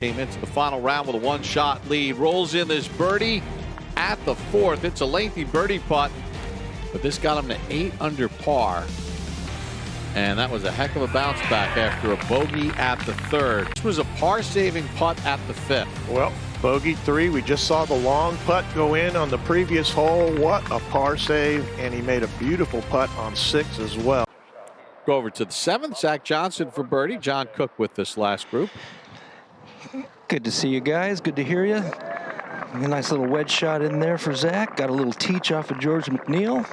Came into the final round with a one-shot lead. Rolls in this birdie at the fourth. It's a lengthy birdie putt, but this got him to 8 under par. And that was a heck of a bounce back after a bogey at the third. This was a par-saving putt at the fifth. Well, bogey 3, we just saw the long putt go in on the previous hole. What a par save, and he made a beautiful putt on 6 as well. Go over to the 7th. Zach Johnson for birdie. John Cook with this last group. Good to see you guys. Good to hear you. A nice little wedge shot in there for Zach. Got a little teach off of George McNeil.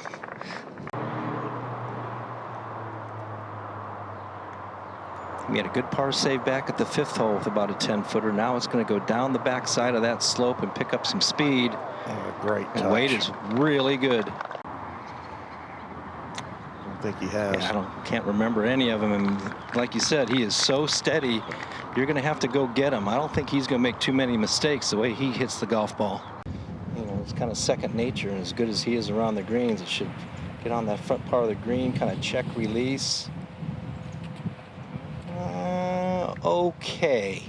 He had a good par save back at the 5th hole with about a 10-footer. Now it's going to go down the backside of that slope and pick up some speed. Oh, great touch. And Wade is really good. I don't think he has. Yeah, can't remember any of them. And like you said, he is so steady. You're going to have to go get him. I don't think he's going to make too many mistakes the way he hits the golf ball. You know, it's kind of second nature, and as good as he is around the greens, it should get on that front part of the green, kind of check release. Okay,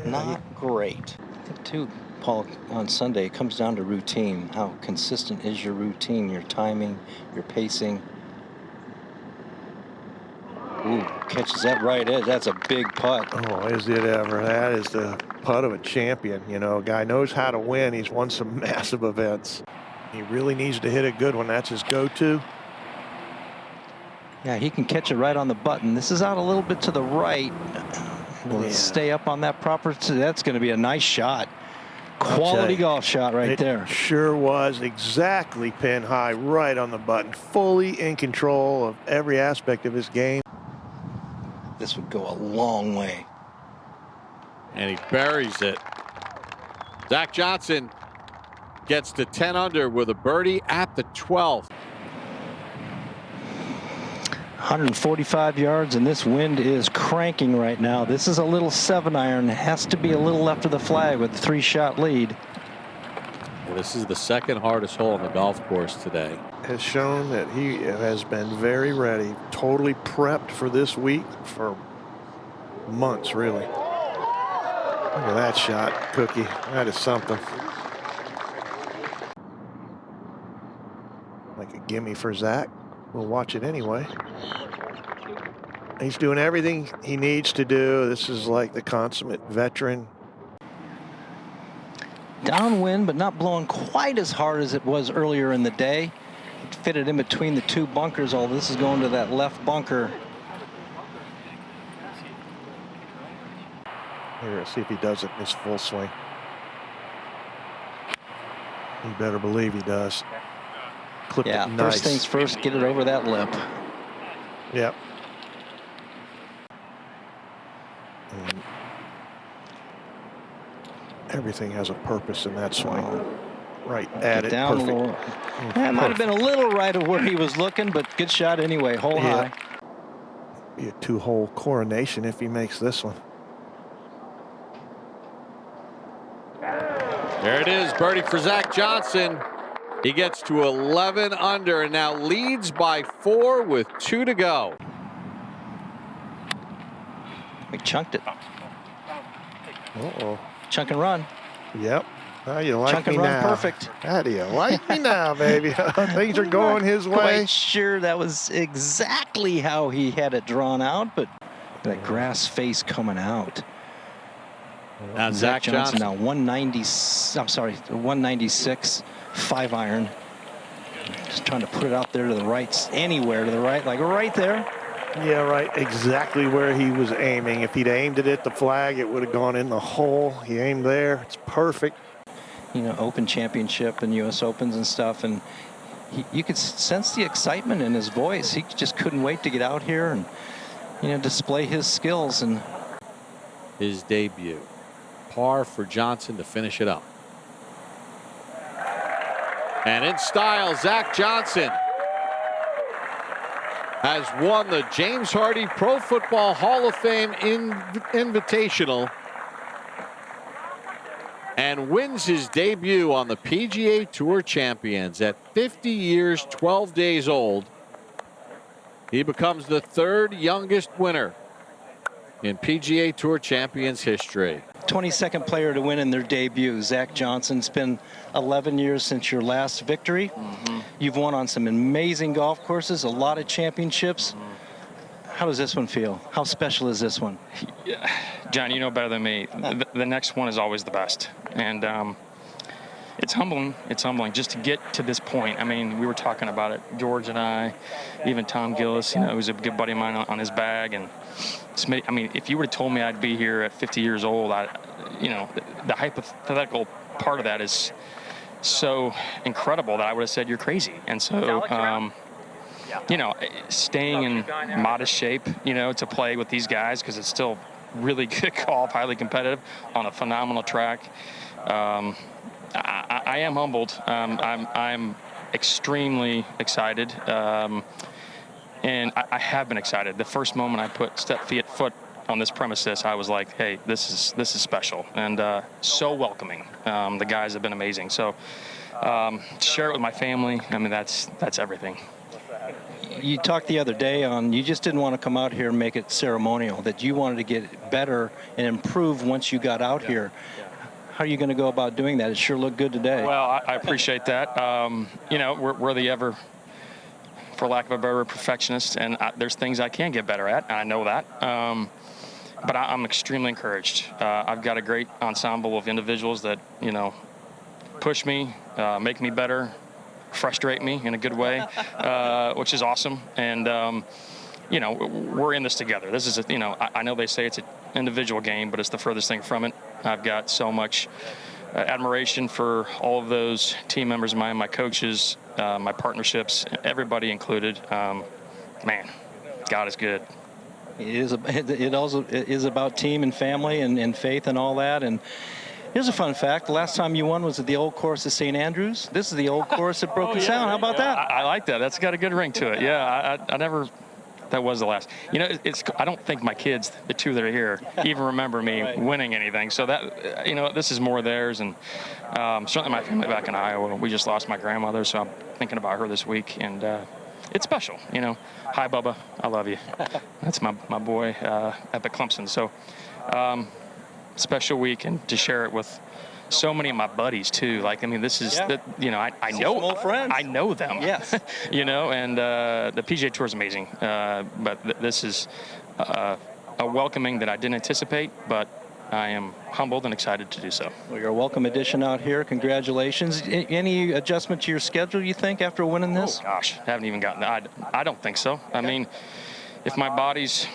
not great. I think too, Paul, on Sunday it comes down to routine. How consistent is your routine, your timing, your pacing? Ooh, catches that right edge. That's a big putt. Oh, is it ever. That is the putt of a champion. You know, a guy knows how to win. He's won some massive events. He really needs to hit a good one. That's his go-to. Yeah, he can catch it right on the button. This is out a little bit to the right. Will it stay up on that proper? That's going to be a nice shot. Quality golf shot right there. Sure was. Exactly pin high, right on the button. Fully in control of every aspect of his game. This would go a long way. And he buries it. Zach Johnson gets to 10 under with a birdie at the 12th. 145 yards, and this wind is cranking right now. This is a little 7-iron. Has to be a little left of the flag with a 3-shot lead. Well, this is the second hardest hole on the golf course today. Has shown that he has been very ready, totally prepped for this week for months, really. Look at that shot, Cookie. That is something. Like a gimme for Zach. We'll watch it anyway. He's doing everything he needs to do. This is like the consummate veteran. Downwind, but not blowing quite as hard as it was earlier in the day. It fitted in between the 2 bunkers. All this is going to that left bunker. Here, let's see if he does it in his full swing. You better believe he does. Clipped it nice. First things first, get it over that lip. Yep. And everything has a purpose in that swing. Right at it. Down perfect. a little. That might have been a little right of where he was looking, but good shot anyway. Hole high. Be a 2-hole coronation if he makes this one. There it is, birdie for Zach Johnson. He gets to 11 under and now leads by 4 with 2 to go. We chunked it. Uh-oh. Chunk and run. Yep. How you like Chunk me and run, now? perfect. How do you like me now, baby? Things are going his way. Quite sure that was exactly how he had it drawn out, but that grass face coming out. Now Zach Johnson now 196, 5-iron. Just trying to put it out there to the right, anywhere to the right, like right there. Yeah, right. Exactly where he was aiming. If he'd aimed it at the flag, it would have gone in the hole. He aimed there. It's perfect. You know, Open Championship and U.S. Opens and stuff, and you could sense the excitement in his voice. He just couldn't wait to get out here and, you know, display his skills. And his debut. Par for Johnson to finish it up. And in style, Zach Johnson has won the James Hardie Pro Football Hall of Fame Invitational and wins his debut on the PGA Tour Champions at 50 years, 12 days old. He becomes the 3rd youngest winner in PGA Tour Champions history. 22nd player to win in their debut. Zach Johnson. It's been 11 years since your last victory. You've won on some amazing golf courses, a lot of championships. How does this one feel? How special is this one? Yeah. John, you know better than me. The next one is always the best. And it's humbling. It's humbling just to get to this point. I mean, we were talking about it, George and I, even Tom Gillis, you know, who's a good buddy of mine on his bag. And I mean, if you would have told me I'd be here at 50 years old, you know, the hypothetical part of that is so incredible that I would have said you're crazy. And so, you know, staying in modest shape, you know, to play with these guys, because it's still really good golf, highly competitive on a phenomenal track. I am humbled. I'm extremely excited, and I have been excited. The first moment I stepped foot on this premises, I was like, "Hey, this is special," and so welcoming. The guys have been amazing. So to share it with my family, I mean, that's everything. You talked the other day on you just didn't want to come out here and make it ceremonial, that you wanted to get better and improve once you got out here. How are you going to go about doing that? It sure looked good today. Well, I appreciate that. You know, we're the ever, for lack of a better word, perfectionist, and there's things I can get better at, and I know that. But I'm extremely encouraged. I've got a great ensemble of individuals that, you know, push me, make me better, frustrate me in a good way, which is awesome. And, you know, we're in this together. This is, you know, I know they say it's an individual game, but it's the furthest thing from it. I've got so much admiration for all of those team members of mine, my coaches, my partnerships, everybody included. Man, God is good. It also is about team and family and faith and all that. And here's a fun fact. The last time you won was at the old course at St. Andrews. This is the old course at Broken Sound. How about that? I like that. That's got a good ring to it. Yeah, I never... That was the last. You know, I don't think my kids, the two that are here, even remember me winning anything. So that, you know, this is more theirs. And certainly my family back in Iowa, we just lost my grandmother, so I'm thinking about her this week. And it's special, you know. Hi, Bubba. I love you. That's my boy up at Clemson. So special week, and to share it with so many of my buddies too. Like, I mean, this is you know, I know old friends. I know them. Yes. You know, and the PGA Tour is amazing. But this is a welcoming that I didn't anticipate, but I am humbled and excited to do so. Well, you're a welcome addition out here. Congratulations. Any adjustment to your schedule, you think, after winning this? Oh, gosh, haven't even gotten that. I don't think so. I mean, if my body's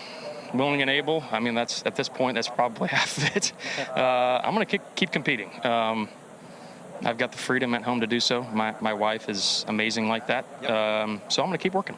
willing and able, I mean, that's at this point, that's probably half of it. I'm going to keep competing. I've got the freedom at home to do so. My wife is amazing like that. So I'm going to keep working.